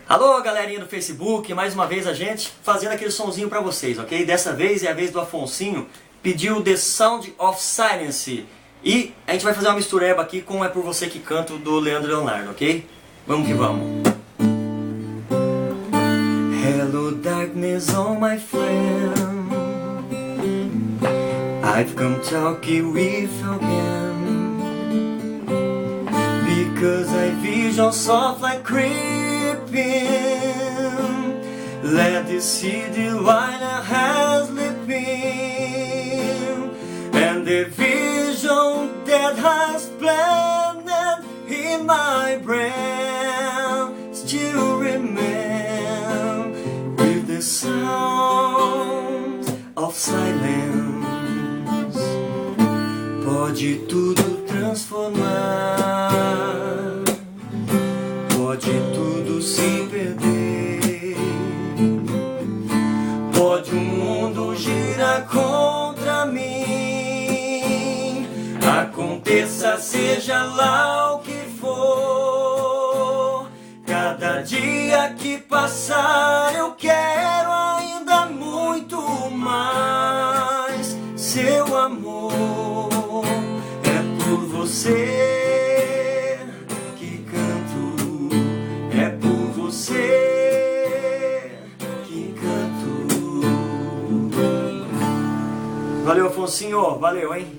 Alô, galerinha do Facebook, mais uma vez a gente fazendo aquele sonzinho pra vocês, ok? Dessa vez é a vez do Afonsinho, pediu The Sound of Silence. E a gente vai fazer uma mistureba aqui com É Por Você Que Canto, do Leandro Leonardo, ok? Vamos que vamos. Hello darkness, oh my friend, I've come talking with you again, because I vision soft like creeping. Let the city light has sleeping, and the vision that has planted in my brain still remains with the sound of silence. Pode tudo transformar, pode tudo se perder, pode o mundo girar contra mim. Aconteça, seja lá o que for, cada dia que passar eu quero ainda muito mais. Seu amor, é por você que canto, é por você que canto. Valeu, Afonsinho, valeu, hein?